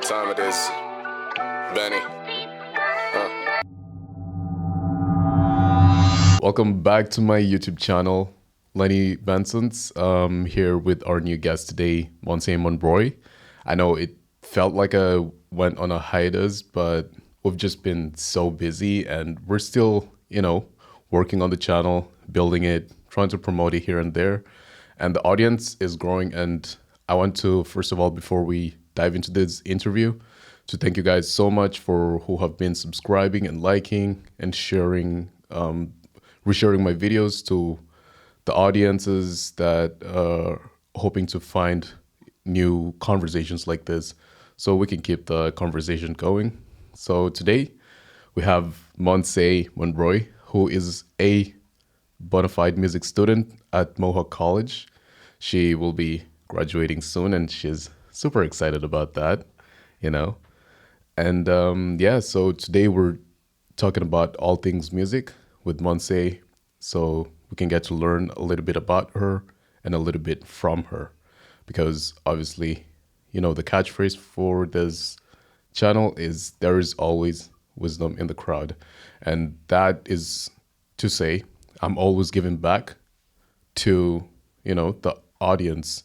time it is. Benny. Welcome back to my YouTube channel, Lenny Benson's. Here with our new guest today, Monse Monroy. I know it felt like I went on a hiatus, but we've just been so busy and we're still, working on the channel, building it, trying to promote it here and there. And the audience is growing. And I want to, first of all, before we dive into this interview, to thank you guys so much for who have been subscribing and liking and sharing, resharing my videos to the audiences that are hoping to find new conversations like this so we can keep the conversation going. So today we have Monse Monroy, who is a bona fide music student at Mohawk College. She will be graduating soon and she's super excited about that, you know. And so today we're talking about all things music with Monse, so we can get to learn a little bit about her and a little bit from her. Because obviously, the catchphrase for this channel is there is always wisdom in the crowd. And that is to say, I'm always giving back to, the audience,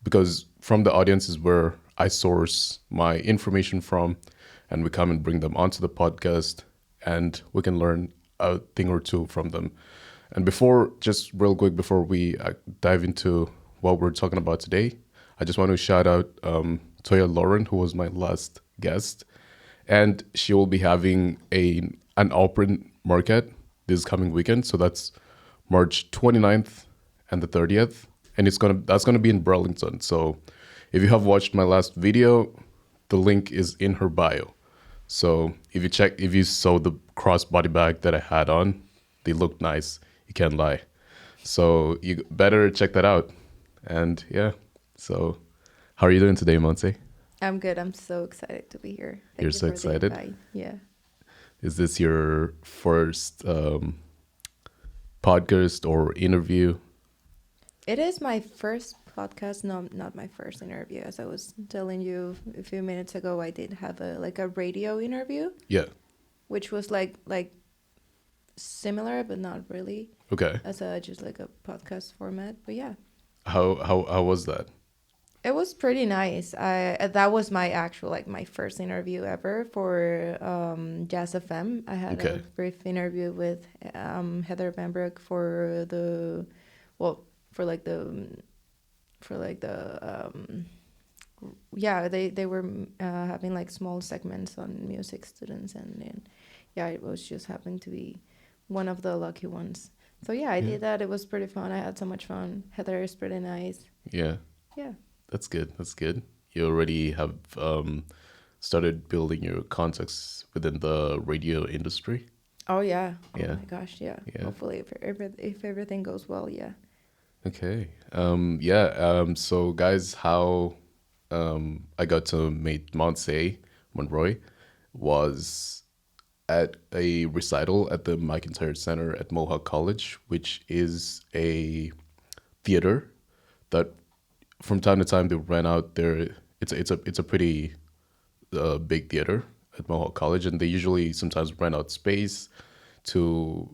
because from the audience is where I source my information from, and we come and bring them onto the podcast and we can learn a thing or two from them. And just real quick, before we dive into what we're talking about today, I just want to shout out Toya Lauren, who was my last guest. And she will be having an open market this coming weekend. So that's March 29th and the 30th. And that's gonna be in Burlington. So if you have watched my last video, the link is in her bio. So if you saw the crossbody bag that I had on, they looked nice. You can't lie. So you better check that out. And yeah, so how are you doing today, Monse? I'm good. I'm so excited to be here. You're so excited? Yeah. Is this your first podcast or interview? It is my first podcast. No, not my first interview. As I was telling you a few minutes ago, I did have a radio interview. Yeah. Which was like similar, but not really. Okay. As just like a podcast format. But yeah. How was that? It was pretty nice. That was my actual my first interview ever for Jazz FM. I had a brief interview with Heather Bamberg for the they were having small segments on music students and it was just happened to be one of the lucky ones. So yeah, I did that. It was pretty fun. I had so much fun. Heather is pretty nice. Yeah. Yeah. That's good. You already have started building your contacts within the radio industry. Oh yeah. Yeah. Oh my gosh, yeah. Hopefully if everything goes well, yeah. Okay. So guys, how I got to meet Monse Monroy was at a recital at the McIntyre Center at Mohawk College, which is a theater that from time to time they ran out there. It's a pretty big theater at Mohawk College, and they usually sometimes rent out space to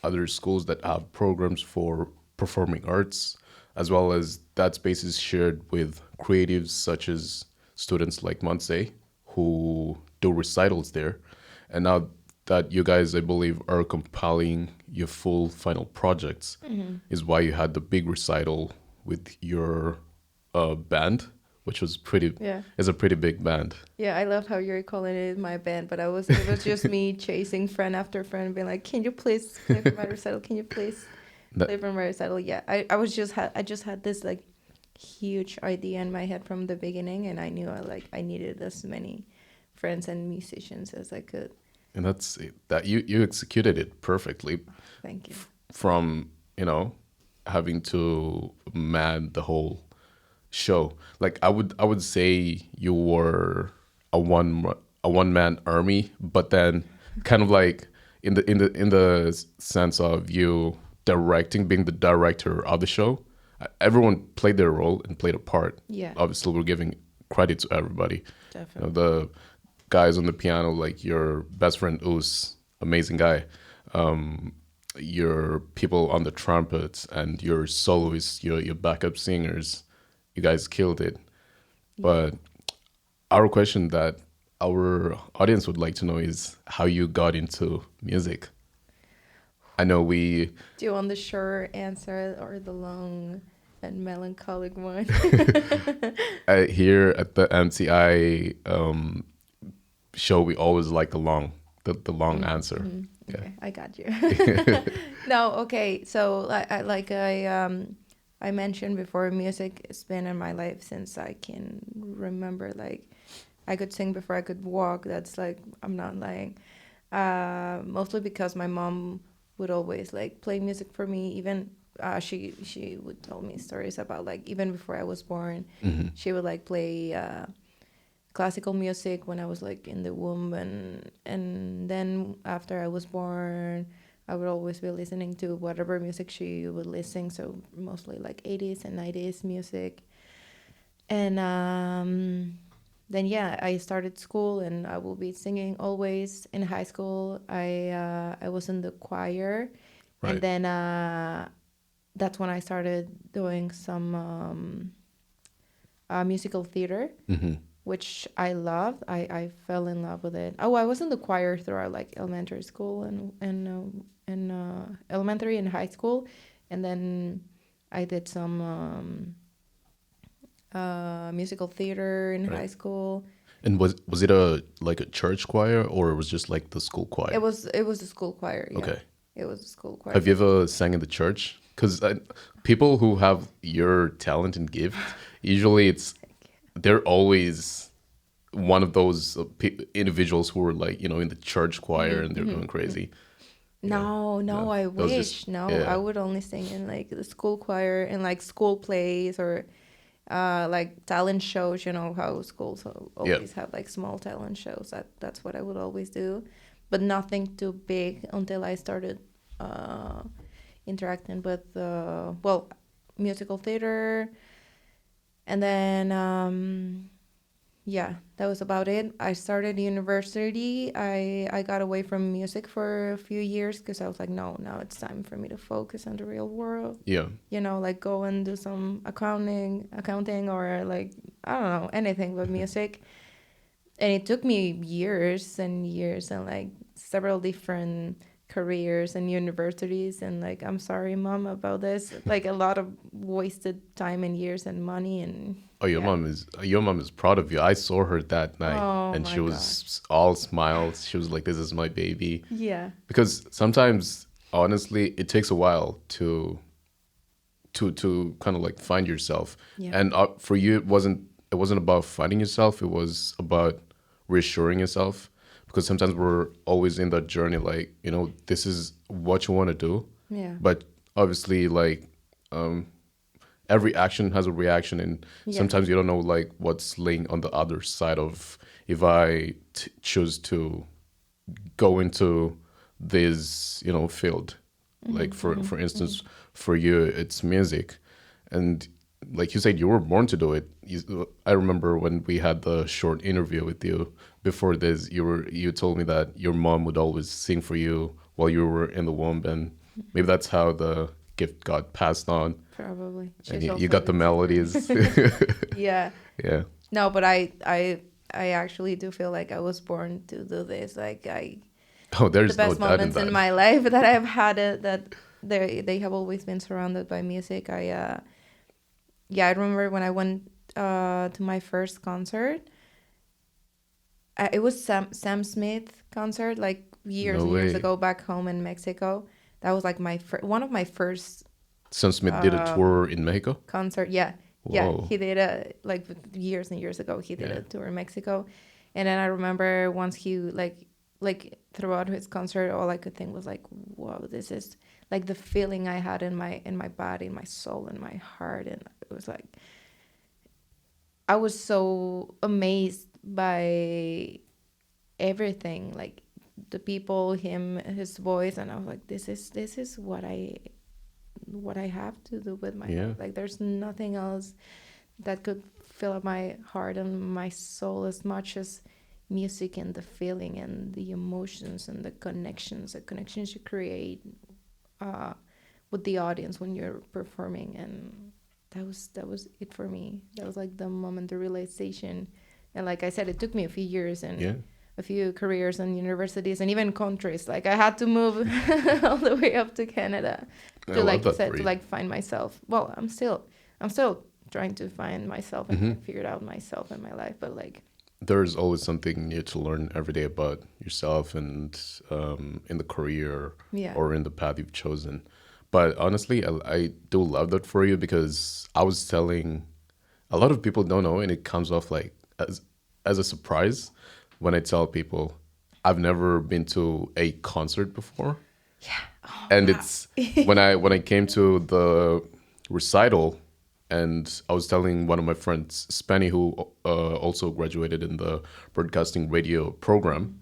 other schools that have programs for performing arts, as well as that space is shared with creatives such as students like Monse who do recitals there. And now that you guys, I believe, are compiling your full final projects, is why you had the big recital with your band, which was is a pretty big band. Yeah, I love how you're calling it my band, but it was just me chasing friend after friend, being like, "Can you please play for my recital? Can you please play for my recital?" Yeah, I just had this huge idea in my head from the beginning, and I knew I needed as many friends and musicians as I could. And that's that you executed it perfectly. Thank you. From having to man the whole show, I would say you were a one man army, but then kind of in the sense of you being the director of the show. Everyone played their role and played a part. Yeah. Obviously, we're giving credit to everybody. Definitely. The guys on the piano, like your best friend Us, amazing guy. Your people on the trumpets and your soloists, your backup singers, you guys killed it. But our question that our audience would like to know is how you got into music. I know we Do you want the short answer or the long and melancholic one? here at the MCI show we always like the long answer. Yeah. Okay, I got you. No, okay. So I mentioned before, music has been in my life since I can remember. Like, I could sing before I could walk. That's like, I'm not lying. Mostly because my mom would always like play music for me. Even she would tell me stories about like even before I was born, she would like play classical music when I was like in the womb, and then after I was born, I would always be listening to whatever music she would listen. So mostly like 80s and 90s music, and then yeah, I started school and I will be singing always. In high school, I was in the choir, and Right. then that's when I started doing some musical theater, which I loved. I fell in love with it. Oh, I was in the choir throughout like elementary school and elementary and high school, and then I did some musical theater in Right. high school. And was it a like a church choir or it was just like the school choir? It was a school choir. Yeah, Okay. it was a school choir. Have you ever sang in the church? Because people who have your talent and gift, usually they're always one of those individuals who are like in the church choir and they're going crazy. Yeah. No, No, I that was wish. just No, I yeah, would only sing in like the school choir and like school plays or like talent shows. You know how schools yeah. always have like small talent shows. That's what I would always do, but nothing too big until I started uh, interacting with well, musical theater, and then yeah, that was about it. I started university. I got away from music for a few years because I was like, no, now it's time for me to focus on the real world. Yeah. You know, like go and do some accounting, or like I don't know anything but music. And it took me years and years and like several different careers and universities, and like I'm sorry, mom, about this. Like a lot of wasted time and years and money, and Oh, yeah. your mom is proud of you. I saw her that night, Oh and she my god. was all smiles. She was like, "This is my baby." Yeah. Because sometimes, honestly, it takes a while to kind of like find yourself. Yeah. And for you, it wasn't about finding yourself. It was about reassuring yourself. Because sometimes we're always in that journey, like this is what you want to do, Yeah. but obviously, like every action has a reaction, and Yeah. sometimes you don't know like what's laying on the other side of if I choose to go into this field, like for instance, for you it's music, and like you said, you were born to do it. I remember when we had the short interview with you before this, you told me that your mom would always sing for you while you were in the womb, and maybe that's how the gift got passed on, Probably. and She's you also a got the good singer. melodies. Yeah. Yeah. No, but I actually do feel like I was born to do this. Like Oh, the there's no best doubt in moments in that. my life that I've had it, that they have always been surrounded by music. I remember when I went to my first concert. It was Sam Smith concert like years No and years way. ago back home in Mexico. That was like one of my first Sam Smith did a tour in Mexico. concert. Yeah, yeah, Whoa. he did a like years and years ago. He did Yeah. a tour in Mexico, and then I remember once he like throughout his concert, all I could think was like, "Whoa, this is like the feeling I had in my body, in my soul, in my heart," and it was like I was so amazed by everything, like the people, him, his voice, and I was like, this is what I have to do with my Yeah. life. Like there's nothing else that could fill up my heart and my soul as much as music and the feeling and the emotions and the connections you create uh, with the audience when you're performing. And that was it for me. That was like the moment, the realization. And like I said, it took me a few years and Yeah. a few careers and universities and even countries. Like I had to move all the way up to Canada I to, love like you that said, for to you. like find myself. Well, I'm still trying to find myself and Hmm. figure out myself in my life. But like, There's always something new to learn every day about yourself and in the career yeah, or in the path you've chosen. But honestly, I do love that for you because I was telling a lot of people don't know, and it comes off like as a surprise when I tell people I've never been to a concert before, yeah, oh and wow, it's when I came to the recital, and I was telling one of my friends, Spenny, who also graduated in the broadcasting radio program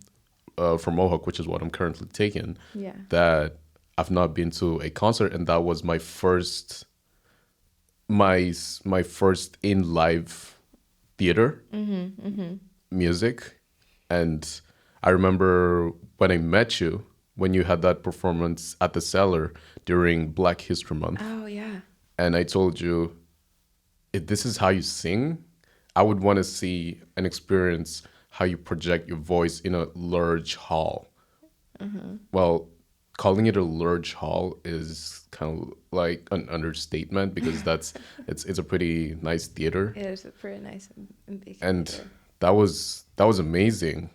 from Mohawk, which is what I'm currently taking, yeah, that I've not been to a concert, and that was my first in live theater music. And I remember when I met you, when you had that performance at the Cellar during Black History Month, oh yeah, and I told you, if this is how you sing, I would want to see and experience how you project your voice in a large hall. Well, calling it a large hall is kind of like an understatement because it's a pretty nice theater, it is a pretty nice and big and theater. that was amazing.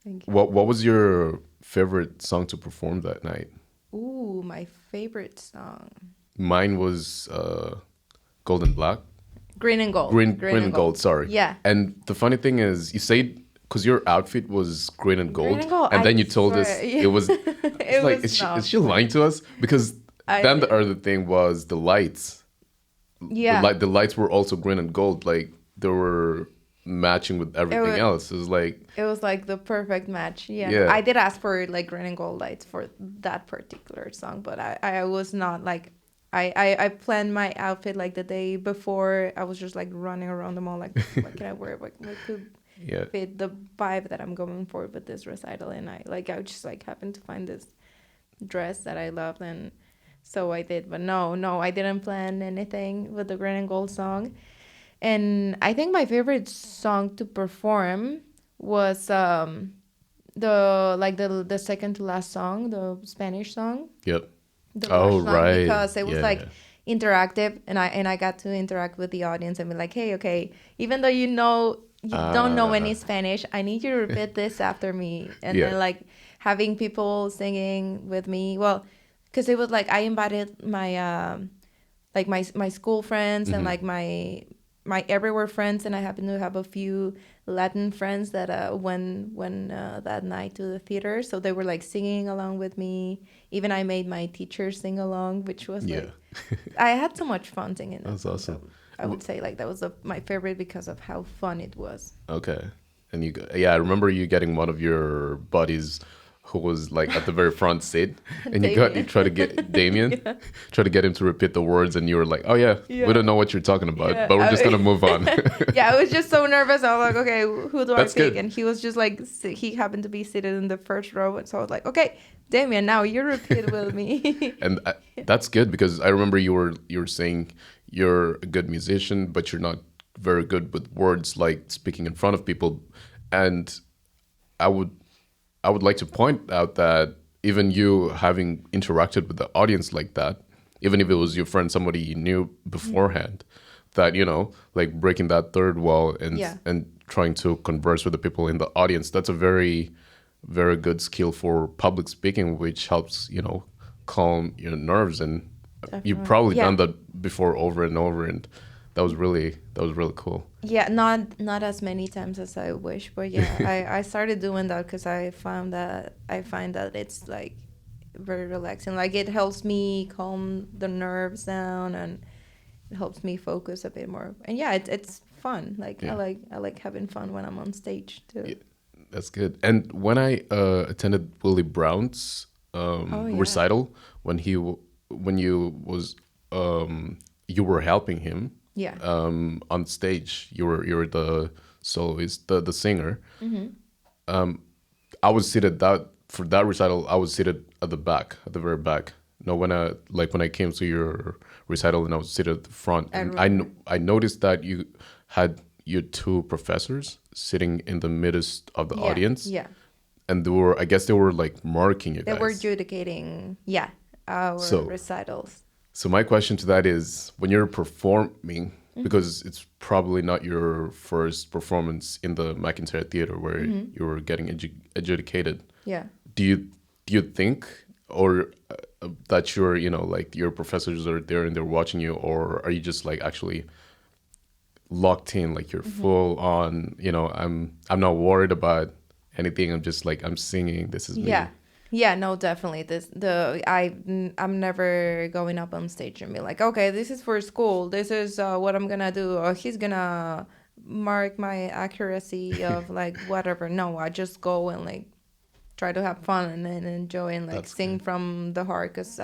Thank you. What was your favorite song to perform that night? Ooh, my favorite song, Mine was Golden Black. Green and Gold. Green and gold, sorry. Yeah. And the funny thing is, you say because your outfit was green and Green gold, and Gold. and then I you told us swear. it was. It's It like, was is not. she lying to us? Because I then the did. other thing was the lights. Yeah. The lights were also green and gold. Like they were matching with everything wa- else. It was like, It was like the perfect match. Yeah. yeah, I did ask for like green and gold lights for that particular song, but I was not like I planned my outfit like the day before. I was just like running around the mall like what can I wear? What could yeah, fit the vibe that I'm going for with this recital? And I just like happened to find this dress that I loved, and so I did. But no, I didn't plan anything with the green and gold song. And I think my favorite song to perform was the second to last song, the Spanish song, yep. the Oh Rush song, right, because it was like yeah, interactive, and I got to interact with the audience and be like, hey, okay, even though you don't know uh, any Spanish, I need you to repeat this after me, and yeah, then like having people singing with me, well, because it was like I invited my like my school friends and hmm, like my everywhere friends, and I happen to have a few Latin friends that went that night to the theater, so they were like singing along with me. Even I made my teacher sing along, which was yeah. like I had so much fun singing that That's song. awesome. So I would say like that was my favorite because of how fun it was. Okay. And yeah, I remember you getting one of your buddies who was like at the very front seat, and you Damien. try to get Damien, Yeah. try to get him to repeat the words, and you were like, "Oh yeah, we Yeah. don't know what you're talking about, Yeah, but we're just gonna move on." yeah, I was just so nervous. I was like, okay, who do I That's pick? good. And he was just like, he happened to be seated in the first row, and so I was like, okay, Damien, now you repeat with me. And that's good because I remember you were saying you're a good musician, but you're not very good with words like speaking in front of people. And I would I would like to point out that even you having interacted with the audience like that, even if it was your friend, somebody you knew beforehand, that like breaking that third wall and Yeah, trying to converse with the people in the audience, that's a very, very good skill for public speaking, which helps calm your nerves. And you've definitely. probably Yeah, done that before over and over, and that was really cool. yeah, not as many times as I wish, but yeah, I started doing that because I find that it's like very relaxing. Like it helps me calm the nerves down, and it helps me focus a bit more. And yeah, it's fun. Like Yeah. I like having fun when I'm on stage too. Yeah, that's good. And when I attended Willie Brown's Oh yeah. recital, when you were helping him, Yeah. On stage. You were the soloist, the singer. I was seated that for that recital. I was seated at the back, at the very back. No, when I came to your recital and I was seated at the front, I and remember. I noticed that you had your two professors sitting in the midst of the Yeah. audience, Yeah. and I guess they were like marking you They were guys. adjudicating, yeah, our So recitals. so my question to that is, when you're performing, because it's probably not your first performance in the McIntyre Theater where you were getting adjudicated. Yeah. Do you think, or that you're, like your professors are there and they're watching you, or are you just like actually locked in, like you're full on, I'm not worried about anything. I'm just like, I'm singing. This is Yeah. me. Yeah, no, definitely. I'm never going up on stage and be like, okay, this is for school. This is what I'm gonna do, or he's gonna mark my accuracy of like whatever. No, I just go and like try to have fun and enjoy and like That's sing good. from the heart, because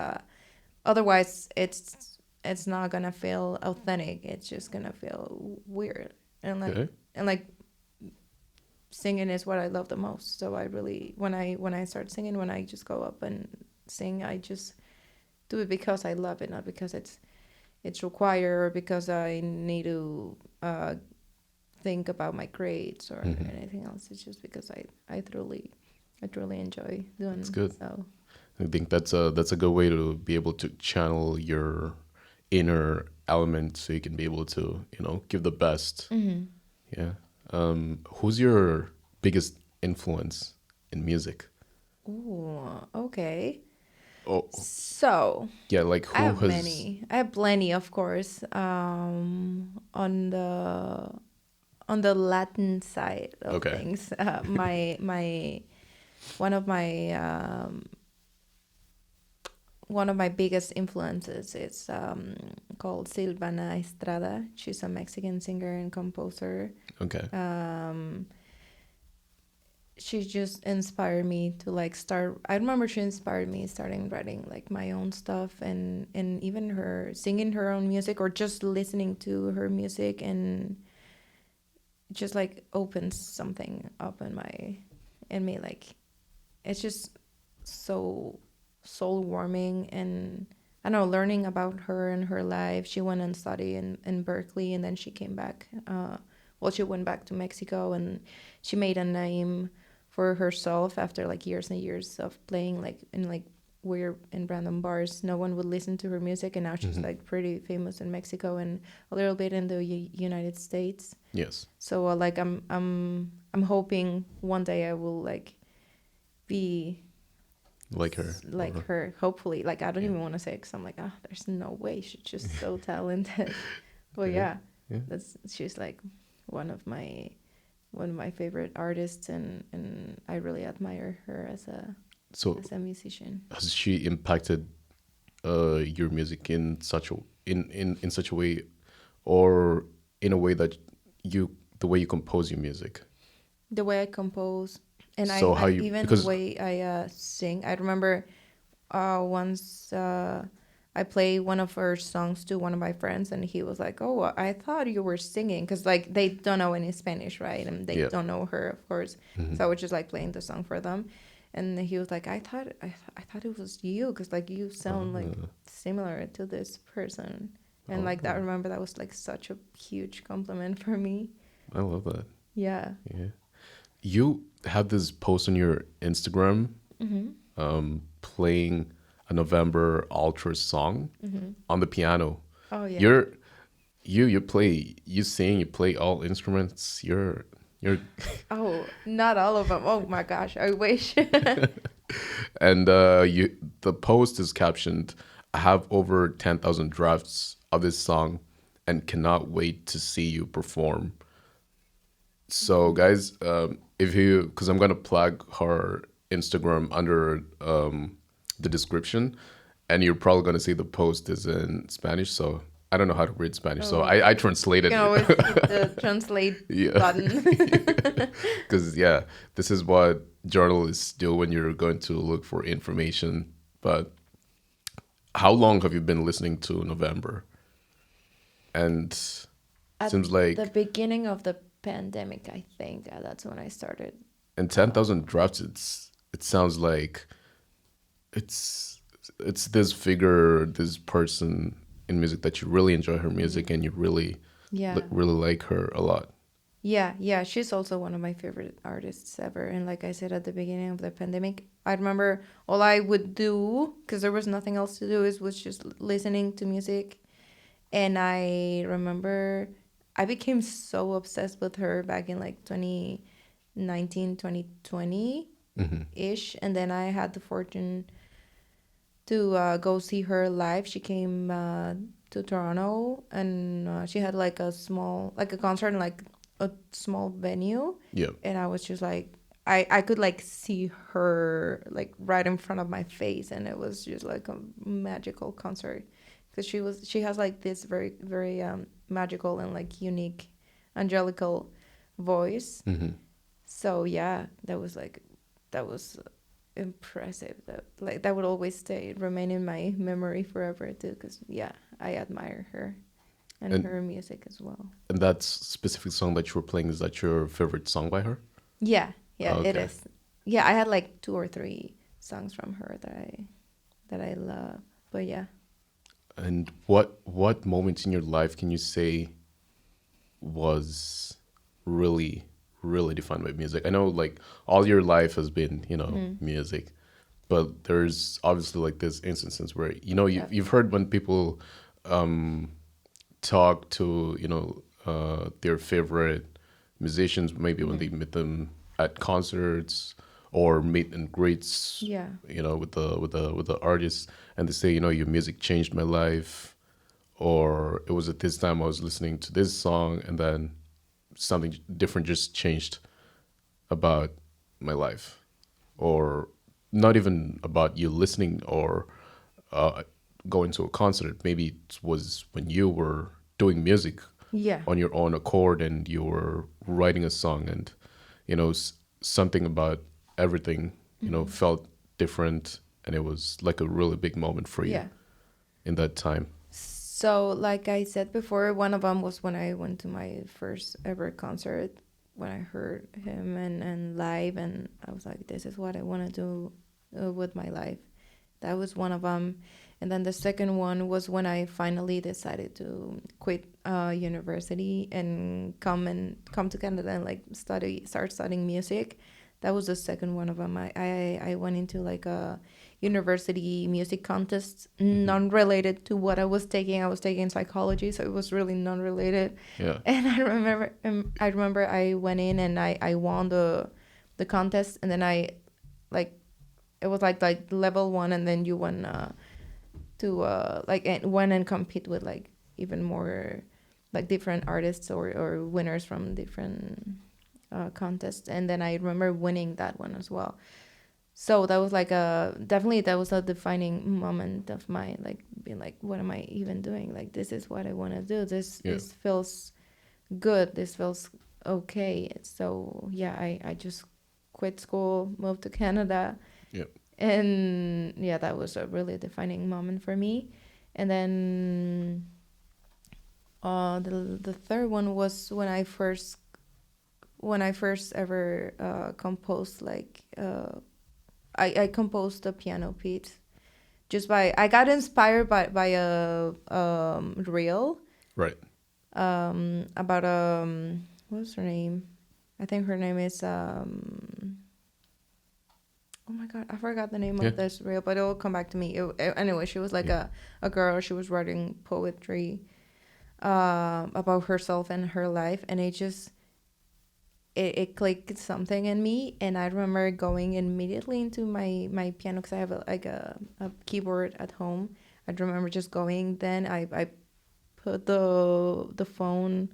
otherwise it's not gonna feel authentic. It's just gonna feel weird and like Okay. and like singing is what I love the most. So I really, when I start singing, when I just go up and sing, I just do it because I love it, not because it's required or because I need to think about my grades or anything else. It's just because I truly enjoy That's doing good. so. I think that's a good way to be able to channel your inner element, so you can be able to, give the best. Yeah. Who's your biggest influence in music? Ooh, okay. Oh, So yeah. Like I who have has? many. I have plenty, of course. On the Latin side of Okay. things, my one of my one of my biggest influences is called Silvana Estrada. She's a Mexican singer and composer. Okay. She just inspired me to like start. I remember she inspired me starting writing like my own stuff, and even her singing her own music or just listening to her music, and just like opens something up in me. Like it's just so soul warming. And I don't know, learning about her and her life. She went and studied in Berkeley, and then she came back. She went back to Mexico, and she made a name for herself after like years and years of playing like in like weird and random bars. No one would listen to her music, and now she's like pretty famous in Mexico and a little bit in the United States. Yes. So like I'm hoping one day I will like be Like her. like Or, her, hopefully. Like I don't yeah. even want to say, because I'm like, oh, there's no way, she's just so talented. But Okay. yeah, Yeah. she's like one of my favorite artists, and I really admire her So as a musician. has she impacted your music in such a way, or in a way that the way you compose your music? The way I compose, and So how you, even the because way I sing. I remember once I played one of her songs to one of my friends, and he was like, "Oh, I thought you were singing," because like they don't know any Spanish, right? And they yeah. don't know her, of course. So I was just like playing the song for them, and he was like, "I thought it was you, because like you sound like similar to this person." And like that, I remember that was like such a huge compliment for me. I love that. Yeah. Yeah. You have this post on your Instagram, playing a November Ultra song on the piano. Oh yeah. You're you sing, you play all instruments. You're Oh, not all of them. Oh my gosh, I wish. and the post is captioned, "I have over 10,000 drafts of this song and cannot wait to see you perform." So guys, if you, because I'm gonna plug her Instagram under the description, and you're probably gonna see the post is in Spanish. So I don't know how to read Spanish, so Oh, I you translated can always it. hit the translate Yeah, button. because yeah, this is what journalists do when you're going to look for information. But how long have you been listening to November? And At seems the like beginning of the pandemic, I think that's when I started. in 10,000 drafts, it sounds like it's it's this figure, this person in music that you really enjoy her music and you really Yeah. really like her a lot. Yeah, she's also one of my favorite artists ever. And like I said at the beginning of the pandemic, I remember all I would do, because there was nothing else to do, is was just listening to music. And I remember I became so obsessed with her back in like 2019, 2020 ish. And then I had the fortune to go see her live. She came to Toronto, and she had like a small, like a concert in like a small venue. Yeah. And I was just like, I could like see her like right in front of my face, and it was just like a magical concert, because she has like this very very magical and like unique angelical voice. So yeah, that was impressive. That like that would always remain in my memory forever too, because yeah, I admire her and And her music as well. and that specific song that you were playing, is that your favorite song by her? Yeah, it Okay. is. Yeah, I had like two or three songs from her that I love. But yeah. And what moment in your life can you say was really really defined by music? I know like all your life has been, music, but there's obviously like this instances where Yeah. you've heard when people talk to their favorite musicians, maybe when they meet them at concerts or meet and greets, Yeah. with the artists, and they say, your music changed my life, or it was at this time I was listening to this song, and then something different just changed about my life, or not even about you listening or uh, going to a concert. Maybe it was when you were doing music Yeah. on your own accord and you were writing a song, and something about everything felt different, and it was like a really big moment for you Yeah. in that time. So, like I said before, one of them was when I went to my first ever concert, when I heard him and live, and I was like, this is what I want to do with my life. That was one of them. And then the second one was when I finally decided to quit university and come to Canada and like start studying music. That was the second one of them. I went into like a university music contest, non-related to what I was taking. I was taking psychology, so it was really non-related. Yeah. And I remember I went in and I won the contest, and then I like it was like level one, and then you went to went and compete with like even more like different artists or winners from different contests. And then I remember winning that one as well. So that was like definitely that was a defining moment of my like being like, what am I even doing? Like, this is what I want to do. Yeah. This feels good. This feels okay. So yeah, I just quit school, moved to Canada, Yeah. and yeah, that was a really defining moment for me. And then the third one was when I first ever composed like I composed a piano piece just by I got inspired by a reel Right. about what's her name? I think her name is oh my god, I forgot the name Yeah. of this reel, but it will come back to me. Anyway, she was like a girl. She was writing poetry about herself and her life, and it clicked something in me. And I remember going immediately into my piano, because I have a keyboard at home. I remember just going. Then I put the phone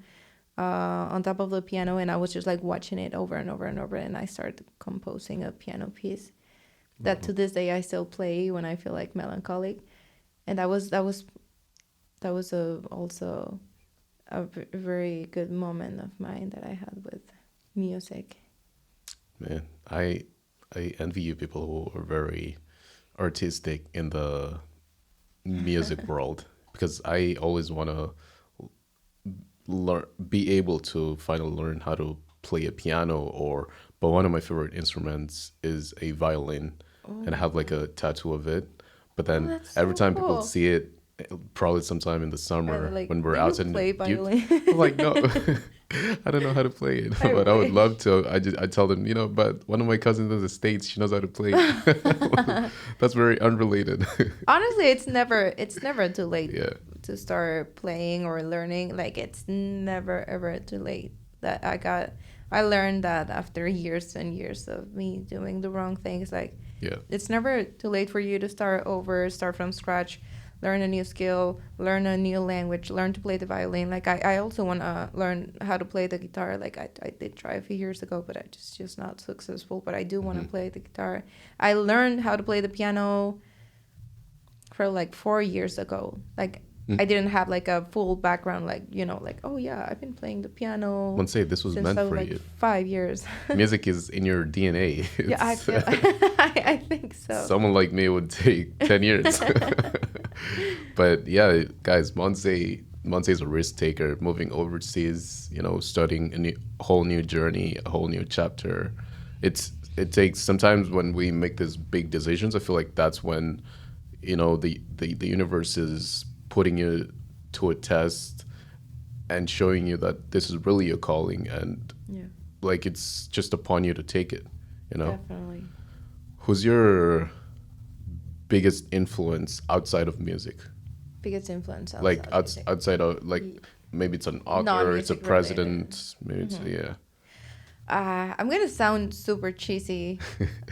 on top of the piano, and I was just like watching it over and over and over, and I started composing a piano piece that to this day I still play when I feel like melancholic. And that was also a very good moment of mine that I had with music. Man, I envy you people who are very artistic in the music world, because I always want to be able to finally learn how to play a piano, or but one of my favorite instruments is a violin, and I have like a tattoo of it. But Oh, then that's every so time people cool. see it, probably sometime in the summer Like, when we're do you outside in the play youth, violin? I'm like, no, I don't know how to play it, I but I would love wish. to. I tell them, but one of my cousins in the States, she knows how to play it. That's very unrelated. Honestly, it's never too late Yeah. to start playing or learning. Like it's never ever too late. That I learned that after years and years of me doing the wrong things. Like Yeah. it's never too late for you to start over, start from scratch, learn a new skill, learn a new language, learn to play the violin. Like I also want to learn how to play the guitar. Like I did try a few years ago, but I just not successful. But I do want to play the guitar. I learned how to play the piano for like 4 years ago. Like I didn't have like a full background, like like, oh yeah, I've been playing the piano Once say this was since meant I was for like you. 5 years. Music is in your DNA. Yeah, I It's feel I think so. someone like me would take 10 years. But yeah, guys, Monse is a risk taker, moving overseas, studying whole new journey, a whole new chapter. It takes sometimes when we make these big decisions, I feel like that's when, the universe is putting you to a test and showing you that this is really your calling, and Yeah, like it's just upon you to take it. definitely. Who's your biggest influence outside of music? Biggest influence Like outside music. outside of like Ye- maybe it's an author, it's a Non-music related. president, maybe it's yeah. I'm gonna sound super cheesy,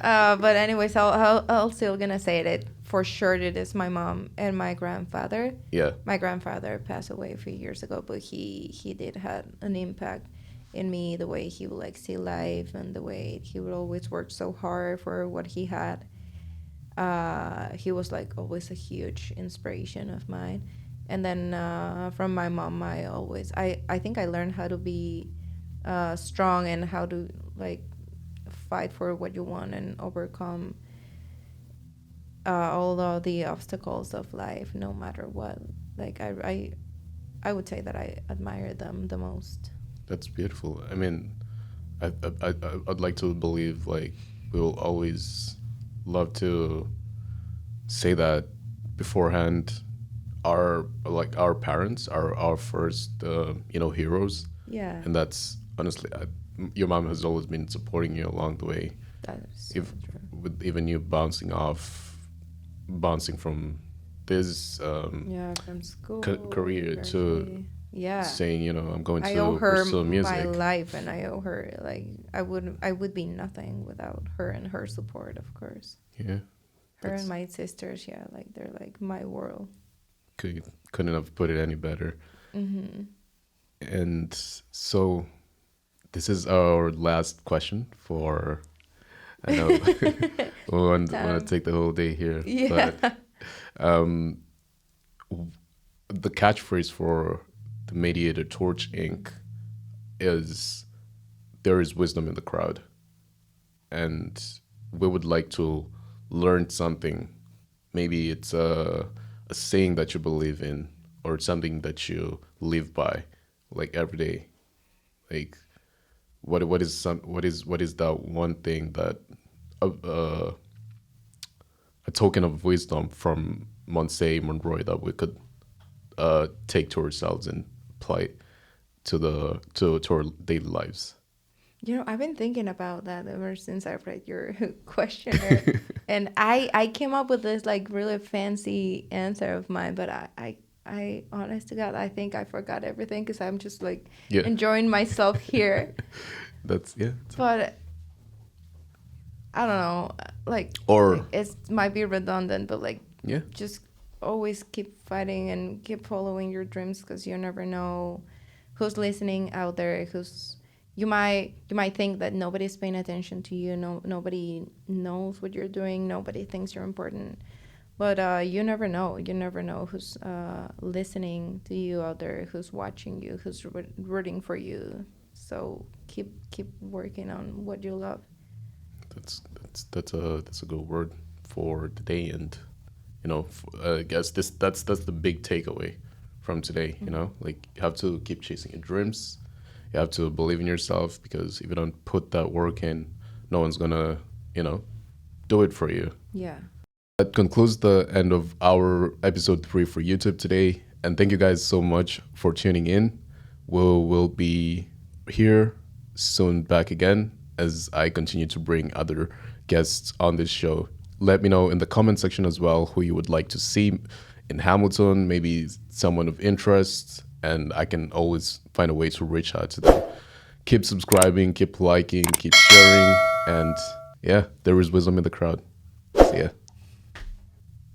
but anyways, I'll still gonna say it. For sure, it is my mom and my grandfather. Yeah. My grandfather passed away a few years ago, but he did have an impact in me. The way he would like see life, and the way he would always work so hard for what he had. He was like always a huge inspiration of mine. And then from my mom, I think I learned how to be strong, and how to like fight for what you want and overcome all of the obstacles of life, no matter what. Like I would say that I admire them the most. That's beautiful. I mean, I'd like to believe like we will always love to say that beforehand. Our parents are our first heroes, Yeah, and that's honestly your mom has always been supporting you along the way. that is so If true. with even you bouncing from this Yeah, from school, career to university. Yeah, saying I'm going I owe to her pursue my music. life, and I owe her like I would be nothing without her and her support, of course. Yeah, Her that's and my sisters, yeah, like they're like my world. couldn't have put it any better. Mm-hmm. And so this is our last question for. I know we want to Time. take the whole day here, Yeah. but the catchphrase for the Mediator Torch Inc. is there is wisdom in the crowd, and we would like to learn something. Maybe it's a saying that you believe in, or something that you live by, like every day. Like what is that one thing that uh, a token of wisdom from Monse Monroy that we could take to ourselves and apply to our daily lives. I've been thinking about that ever since I read your questionnaire, and I came up with this like really fancy answer of mine, but I honest to God, I think I forgot everything because I'm just like Yeah, enjoying myself here. that's yeah. But I don't know, like Or it might be redundant, but like yeah, just always keep fighting and keep following your dreams, because you never know who's listening out there. You might think that nobody's paying attention to you. No, nobody knows what you're doing. Nobody thinks you're important. But you never know. You never know who's listening to you out there, who's watching you, who's rooting for you. So keep working on what you love. that's a good word for the day, and I guess that's the big takeaway from today, you know? Like, you have to keep chasing your dreams. You have to believe in yourself, because if you don't put that work in, no one's gonna, you know, do it for you. Yeah. That concludes the end of our episode 3 for YouTube today. And thank you guys so much for tuning in. We'll be here soon back again as I continue to bring other guests on this show. Let me know in the comment section as well who you would like to see in Hamilton, maybe someone of interest, and I can always find a way to reach out to them. Keep subscribing, keep liking, keep sharing, and yeah, there is wisdom in the crowd. See ya.